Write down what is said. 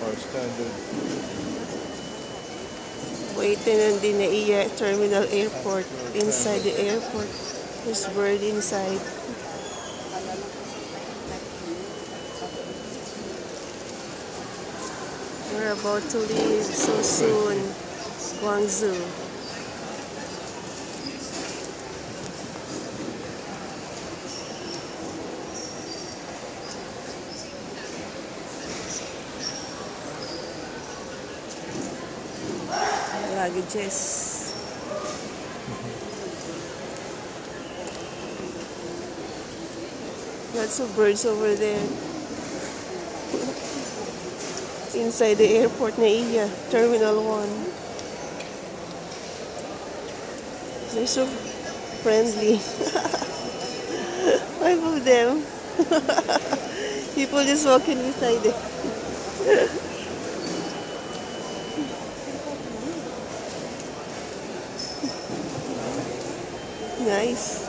or standard? Waiting on the NAIA Terminal Airport. Inside the airport, there's bird inside. We're about to leave so soon. Guangzhou. Luggages. Lots of birds over there. Inside the airport, NAIA Terminal 1. They're so friendly. 5 of them. People just walking beside it. Nice.